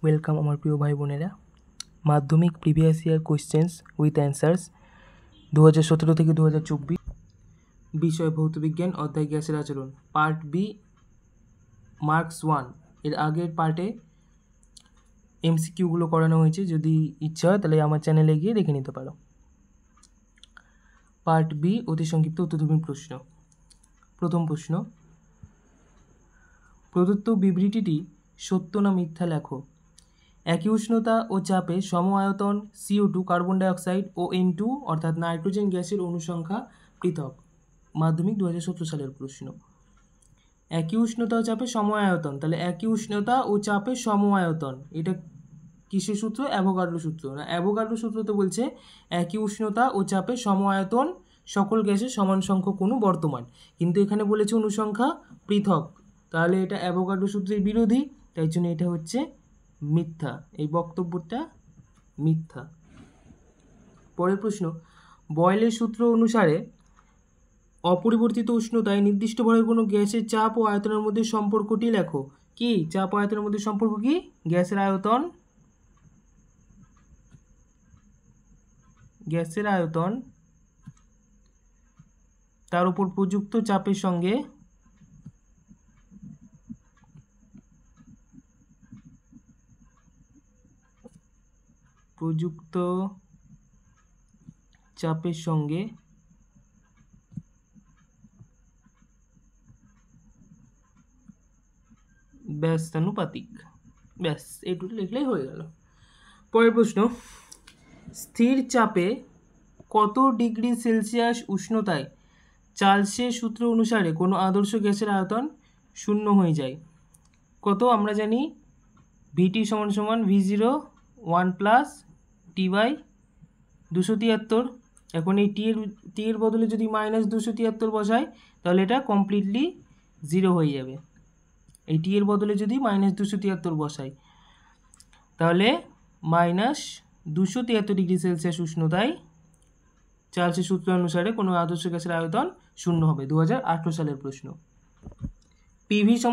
Welcome আমার প্রিয় ভাই বোনেরা। মাধ্যমিক previous year questions with answers 2017 থেকে 2024, বিষয় ভৌতবিজ্ঞান, অধ্যায় গ্যাসের আচরণ, পার্ট বি, মার্কস 1। এর আগের পার্টে এমসিকিউগুলো করানো হয়েছে, যদি ইচ্ছা হয় তাহলে আমার চ্যানেলে গিয়ে দেখে নিতে পারো। পার্ট বি, অতি সংক্ষিপ্ত উত্তরধর্মী প্রশ্ন। প্রথম প্রশ্ন, প্রদত্ত বিবৃতিটি সত্য না মিথ্যা লেখো। একই উষ্ণতা ও চাপে সম আয়তন CO2 কার্বন ডাইঅক্সাইড ও N2 অর্থাৎ নাইট্রোজেন গ্যাসের অনুসংখ্যা পৃথক। মাধ্যমিক 2017 সালের প্রশ্ন। একই উষ্ণতা ও চাপে সম আয়তন, তাহলে একই উষ্ণতা ও চাপে সম আয়তন, এটা কিসের সূত্র? অ্যাভোগাড্রো সূত্র। না, অ্যাভোগাড্রো সূত্রতে বলছে একই উষ্ণতা ও চাপে সম আয়তন সকল গ্যাসের সমান সংখ্যক অণু বর্তমান, কিন্তু এখানে বলেছে অনুসংখ্যা পৃথক, তাহলে এটা অ্যাভোগাড্রো সূত্রের বিরোধী, তাই জন্য এটা হচ্ছে মিথ্যা। এই বক্তব্যটা মিথ্যা। পরের প্রশ্ন, বয়েলের সূত্র অনুসারে অপরিবর্তিত উষ্ণতায় নির্দিষ্ট ভরের কোনো গ্যাসের চাপ ও আয়তনের মধ্যে সম্পর্কটি লেখো। কি চাপ ও আয়তনের মধ্যে সম্পর্ক? কি গ্যাসের আয়তন তার উপর প্রযুক্ত চাপের সঙ্গে ব্যস্তানুপাতিক। ব্যাস, এইটুকু লিখলেই হয়ে গেল। পরের প্রশ্ন, স্থির চাপে কত ডিগ্রি সেলসিয়াস উষ্ণতায় চার্লসের সূত্র অনুসারে কোনো আদর্শ গ্যাসের আয়তন শূন্য হয়ে যায়? কত? আমরা জানি VT = V0 1 + T/273। এখন এই টি এর বদলে যদি -273 বসাই তাহলে এটা কমপ্লিটলি জিরো হয়ে যাবে। এই টি এর বদলে যদি -273 বসাই তাহলে -273 ডিগ্রি সেলসিয়াস উষ্ণতায় চার্লসের সূত্র অনুসারে কোনো আদর্শ গ্যাসের আয়তন শূন্য হবে। 2018 সালের প্রশ্ন। PV =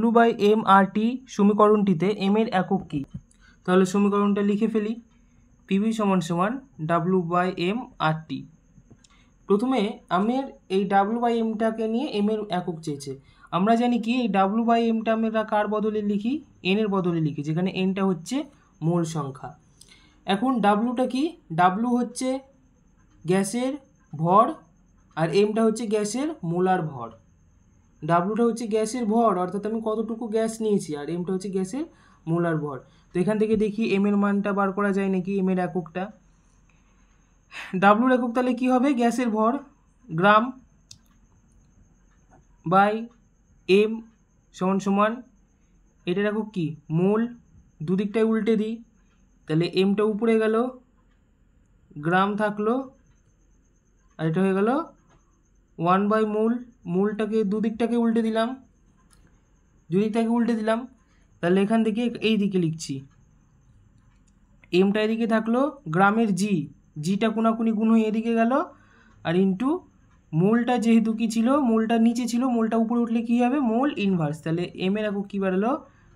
W/mRT সমীকরণটিতে m এর একক কী? তাহলে সমীকরণটা লিখে ফেলি। PV = W/mRT। প্রথমে আমের এই W/mটাকে নিয়ে m এর একক চেয়েছে। আমরা জানি কি এই W/mটা আমরা কার বদলে লিখি? n এর বদলে লিখি, যেখানে nটা হচ্ছে মোল সংখ্যা। এখন ডাব্লুটা কি? ডাব্লু হচ্ছে গ্যাসের ভর আর এমটা হচ্ছে গ্যাসের মোলার ভর। ডাব্লুটা হচ্ছে গ্যাসের ভর, অর্থাৎ আমি কতটুকু গ্যাস নিয়েছি, আর এমটা হচ্ছে গ্যাসের মোলার ভর। তো এখান থেকে দেখি এম এর মানটা বার করা যায় নাকি। এম এর এককটা, ডাব্লুর একক তাহলে কি হবে? গ্যাসের ভর, গ্রাম বাই এম সমান এটার একক কি? মোল। দুদিকটাই উল্টে দিই, তাহলে এমটা উপরে গেল, গ্রাম থাকলো, আর এটা হয়ে গেল 1/মোল। মোলটাকে দুদিকটাকে উল্টে দিলাম, দুদিকটাকে উল্টে দিলাম, তাহলে এখান থেকে এই দিকে লিখছি, এমটা এদিকে থাকলো, গ্রামের জিটা কোনাকুনি গুণ হয়ে এদিকে গেল, আর ইন্টু মোলটা যেহেতু কি ছিল, মোলটা নিচে ছিল, মোলটা উপরে উঠলে কি হবে? Mole inverse. তাহলে এম এর একক কী বেরোলো?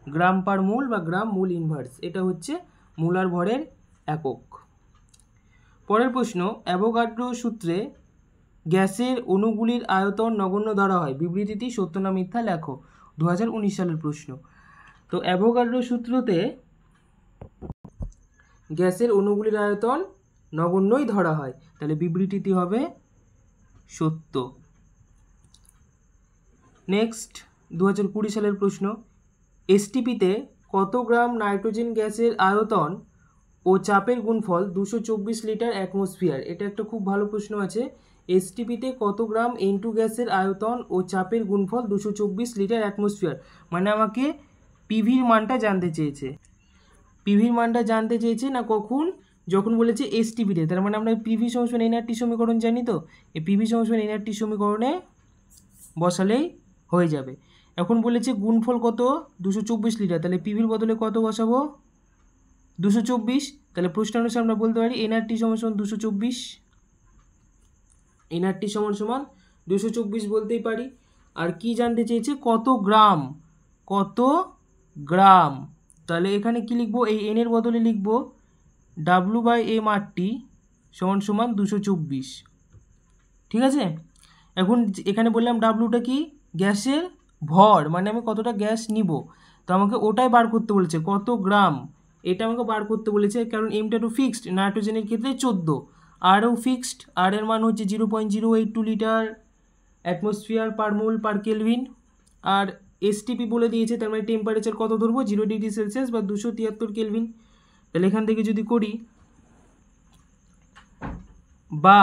গ্রাম পার মোল বা গ্রাম মোল ইনভার্স। এটা হচ্ছে মোলার ভরের একক। পরের প্রশ্ন, অ্যাভোগাড্রো সূত্রে গ্যাসের অণুগুলির আয়তন নগণ্য ধরা হয়, বিবৃতিটি সত্য না মিথ্যা লেখো। 2019 সালের প্রশ্ন। তো অ্যাভোগাড্রো সূত্রতে গ্যাসের অণুগুলির আয়তন নগণ্যই ধরা হয়, তাহলে বিবৃতিটি হবে সত্য। নেক্সট 2020 সালের প্রশ্ন, STPতে কত গ্রাম নাইট্রোজেন গ্যাসের আয়তন ও চাপের গুণফল 224 লিটার অ্যাটমসফিয়ার? এটা একটা খুব ভালো প্রশ্ন আছে। STPতে কত গ্রাম N2 গ্যাসের আয়তন ও চাপের গুণফল 224 লিটার অ্যাটমসফিয়ার, মানে আমাকে পিভির মানটা জানতে চেয়েছে। পিভির মানটা জানতে চেয়েছে না কখন? যখন বলেছে STPতে, তার মানে আমরা পিভি = nRT সমীকরণ জানি। তো এই পিভি = nRT সমীকরণে বসালেই হয়ে যাবে। এখন বলেছে গুণফল কত? 224 লিটার, তাহলে পিভির বদলে কত বসাবো? 224। তাহলে প্রশ্ন অনুসারে আমরা বলতে পারি nRT = 224, nRT = 224 বলতেই পারি। আর কি জানতে চেয়েছে? কত গ্রাম, কত গ্রাম তাহলে এখানে কি লিখবো, এই এন এর বদলে লিখবো W/m/RT সমান সমান 224। ঠিক আছে, এখন এখানে বললাম ডাব্লুটা কি, গ্যাসের ভর, মানে আমি কতটা গ্যাস নিব, তো আমাকে ওটাই বার করতে বলেছে, কত গ্রাম, এটা আমাকে বার করতে বলেছে। কারণ এমটা তো ফিক্সড, নাইট্রোজেনের ক্ষেত্রে 14, আরও ফিক্সড, আর এর মান হচ্ছে 0.082 লিটার অ্যাটমসফিয়ার পার মোল পার কেলভিন। আর এসটিপি বলে দিয়েছে, তার মানে টেম্পারেচার কত ধরবো, 0 ডিগ্রি সেলসিয়াস বা 273 কেলভিন। তাহলে এখান থেকে যদি করি, বা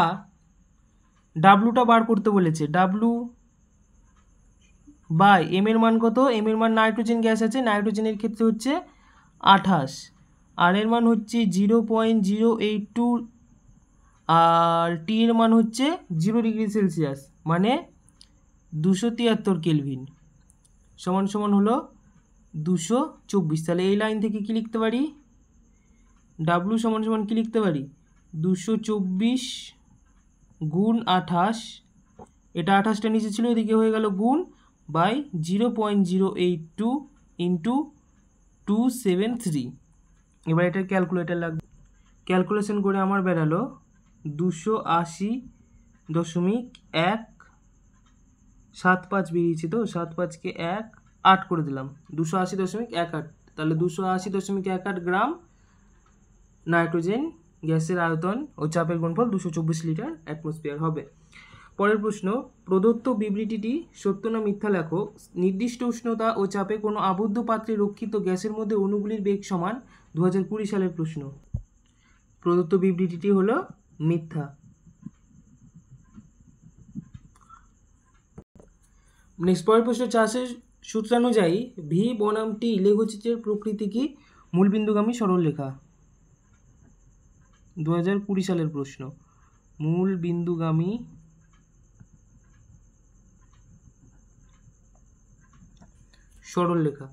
ডাব্লুটা বার করতে বলেছে, ডাব্লু বাই এম এর মান কত, এম এর মান নাইট্রোজেন গ্যাস আছে, নাইট্রোজেনের ক্ষেত্রে হচ্ছে 28, আর এর মান হচ্ছে 0.082, আর টি এর মান হচ্ছে 0 ডিগ্রি সেলসিয়াস মানে 273 কেলভিন সমান সমান হলো 224। তাহলে এই লাইন থেকে কি লিখতে পারি, ডাব্লু সমান সমান কি লিখতে পারি, 224 গুণ 28, এটা 28টা নিচে ছিল, এদিকে হয়ে গেল গুণ, বাই 0.082 ইন্টু 273। এবার এটা ক্যালকুলেটার লাগবে, ক্যালকুলেশন করে আমার বেরালো 280.175 বেরিয়েছে, তো 7×5 = 1, 8 করে দিলাম, 280.18। তাহলে 280.18 গ্রাম নাইট্রোজেন গ্যাসের আয়তন ও চাপের গুণফল 224 লিটার অ্যাটমসফিয়ার হবে। পরের প্রশ্ন, প্রদত্ত বিবৃতিটি সত্য না মিথ্যা লেখো। নির্দিষ্ট উষ্ণতা ও চাপে কোনো আবদ্ধ পাত্রে রক্ষিত গ্যাসের মধ্যে অণুগুলির বেগ সমান। 2020 সালের প্রশ্ন। প্রদত্ত বিবৃতিটি হলো মিথ্যা। নেক্সট পরের প্রশ্ন, চাষের সূত্রানুযায়ী ভি বনাম টি লেখচিত্রের প্রকৃতি কি। মূলবিন্দুগামী সরলরেখা। 2020 সালের প্রশ্ন, মূলবিন্দুগামী সরলরেখা।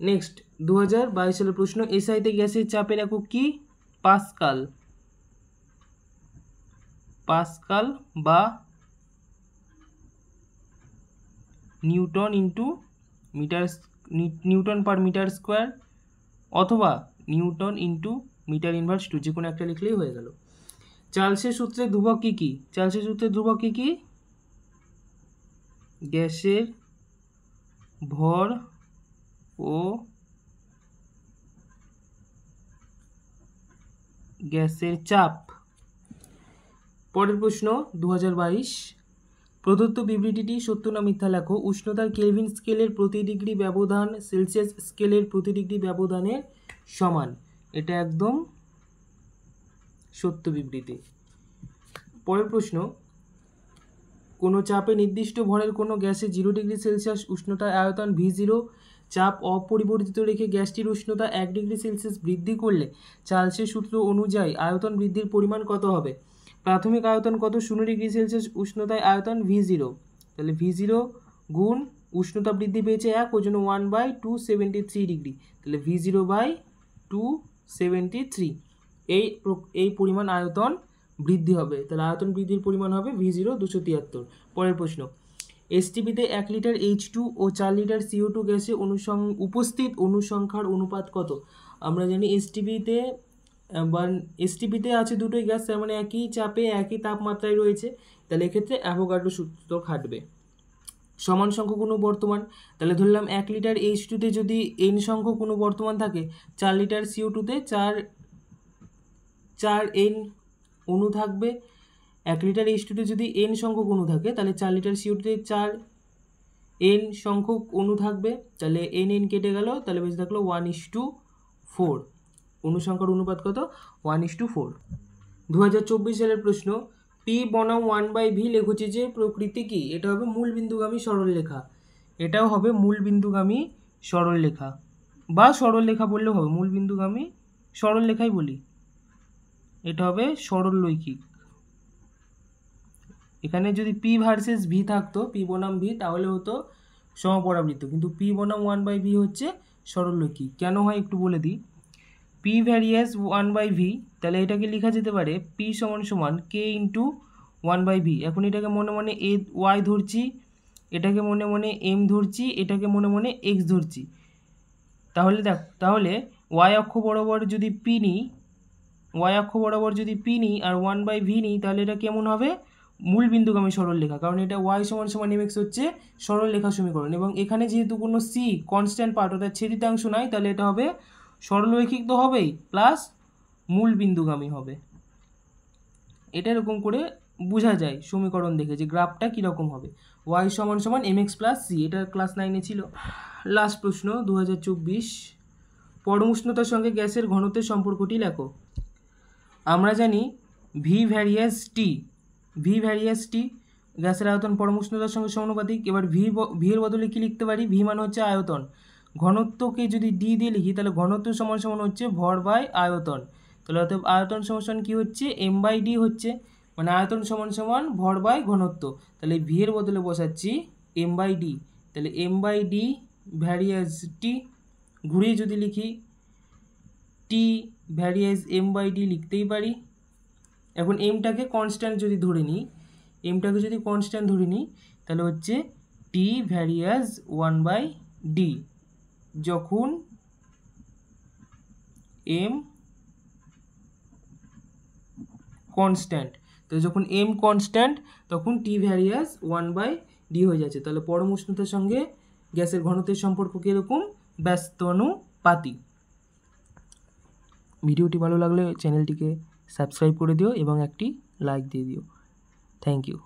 নেক্সট 2022 সালের প্রশ্ন, এসআইতে গ্যাসের চাপের একক কি। পাস্কাল, পাস্কাল বা newton into metre, newton per metre square, অথবা নিউটন ইন্টু মিটার ইনভার্স 2, যে কোনো একটা লিখলেই হয়ে গেল। চার্লসের সূত্রের ধ্রুবক কি কি। চার্লসের সূত্রের ধ্রুবক কি কি, গ্যাসের ভর ও গ্যাসের চাপ। পরের প্রশ্ন 2022, প্রদত্ত বিবৃতিটি সত্য না মিথ্যা লেখো। উষ্ণতার কেলভিন স্কেলের প্রতি ডিগ্রি ব্যবধান সেলসিয়াস স্কেলের প্রতি ডিগ্রি ব্যবধানের সমান। এটা একদম সত্য বিবৃতি। পরের প্রশ্ন, কোনো চাপে নির্দিষ্ট ভরের কোনো গ্যাসে 0 ডিগ্রি সেলসিয়াস উষ্ণতার আয়তন V0, চাপ অপরিবর্তিত রেখে গ্যাসটির উষ্ণতা 1 ডিগ্রি সেলসিয়াস বৃদ্ধি করলে চার্লসের সূত্র অনুযায়ী আয়তন বৃদ্ধির পরিমাণ কত হবে। প্রাথমিক আয়তন কত, 0 ডিগ্রি সেলসিয়াস উষ্ণতায় আয়তন V0, তাহলে V0 গুণ উষ্ণতা বৃদ্ধি পেয়েছে 1, ওই জন্য 1/273 ডিগ্রি, তাহলে V0/273, এই পরিমাণ আয়তন বৃদ্ধি হবে। তাহলে আয়তন বৃদ্ধির পরিমাণ হবে V0 273। পরের প্রশ্ন, এসটিপিতে 1 লিটার H2 ও 4 লিটার CO2 গ্যাসে উপস্থিত অনুসংখ্যার অনুপাত কত। আমরা জানি এসটিপিতে আছে দুটোই গ্যাস, তার মানে একই চাপে একই তাপমাত্রায় রয়েছে, তাহলে এক্ষেত্রে অ্যাভোগাড্রো সূত্র খাটবে। সমান সংখ্যক অণু বর্তমান, তাহলে ধরলাম 1 লিটার H2তে যদি n সংখ্যক অণু বর্তমান থাকে, 4 লিটার CO2তে 4n অণু থাকবে। 1 লিটার H2তে যদি n সংখ্যক অণু থাকে, তাহলে 4 লিটার CO2তে 4n সংখ্যক অণু থাকবে, তাহলে n কেটে গেল, তাহলে বেঁচে থাকলো 1:4। অণু সংখ্যার অনুপাত কত, 1:4। 2024 সালের প্রশ্ন, P বনাম 1/v লেখচিত্রের প্রকৃতি কি। এটা হবে মূলবিন্দুগামী সরলরেখা, এটাও হবে মূলবিন্দুগামী সরলরেখা বা সরলরেখা বললেও হবে, মূলবিন্দুগামী সরলরেখাই বলি। এটা হবে সরলরৈখিক। এখানে যদি P ভার্সেস V থাকতো, P বনাম V, তাহলে হতো সমপরাবৃত্ত, কিন্তু P বনাম 1/v হচ্ছে সরলরৈখিক। কেন হয় একটু বলে দিই। P ভ্যারিয়াস 1/v, তাহলে এটাকে লেখা যেতে পারে P সমান সমান K ইন্টু 1/v। এখন এটাকে মনে মনে y ধরছি, এটাকে মনে মনে m ধরছি, এটাকে মনে মনে x ধরছি, তাহলে ওয়াই অক্ষ বরাবর যদি পি নিই, আর 1/v নিই, তাহলে এটা কেমন হবে? মূল বিন্দুগামী সরলরেখা, কারণ এটা y = mx হচ্ছে সরলরেখা সমীকরণ, এবং এখানে যেহেতু কোনো c কনস্ট্যান্ট পার্ট অর্থাৎ ছেদিতাংশ নাই, তাহলে এটা হবে সরলরৈখিক তো হবেই, প্লাস মূল বিন্দুগামী হবে। এটা এরকম করে বোঝা যায় সমীকরণ দেখে যে গ্রাফটা কীরকম হবে। y = mx + c, এটা ক্লাস 9-এ ছিল। লাস্ট প্রশ্ন 2024, পরম উষ্ণতার সঙ্গে গ্যাসের ঘনত্বের সম্পর্কটি লেখো। আমরা জানি ভি ভ্যারিয়াস টি, গ্যাসের আয়তন পরম উষ্ণতার সঙ্গে সমানুপাতিক। এবার ভি এর বদলে কি লিখতে পারি? ভি মানে হচ্ছে আয়তন, ঘনত্বকে যদি ডি দিয়ে লিখি তাহলে ঘনত্ব সমান হচ্ছে ভর বাই আয়তন। তাহলে অতএব আয়তন সমান কি হচ্ছে? m/d হচ্ছে, মানে আয়তন সমান ভর বাই ঘনত্ব। তাহলে ভি এর বদলে বসাচ্ছি m/d, তাহলে m/d ভ্যারিয়াস টি, ঘুরিয়ে যদি লিখি টি ভ্যারিয়াস m/d লিখতেই পারি। এখন এমটাকে কনস্ট্যান্ট যদি ধরে নিই, তাহলে হচ্ছে টি ভ্যারিয়াস 1/d, যখন এম কনস্ট্যান্ট, তো যখন এম কনস্ট্যান্ট তখন টি ভ্যারিয়াস 1/d হয়ে যাচ্ছে। তাহলে পরম উষ্ণতার সঙ্গে গ্যাসের ঘনত্বের সম্পর্ক কীরকম? ব্যস্তানুপাতিক। ভিডিওটি ভালো লাগলে চ্যানেলটিকে সাবস্ক্রাইব করে দিও এবং একটি লাইক দিয়ে দিও। Thank you.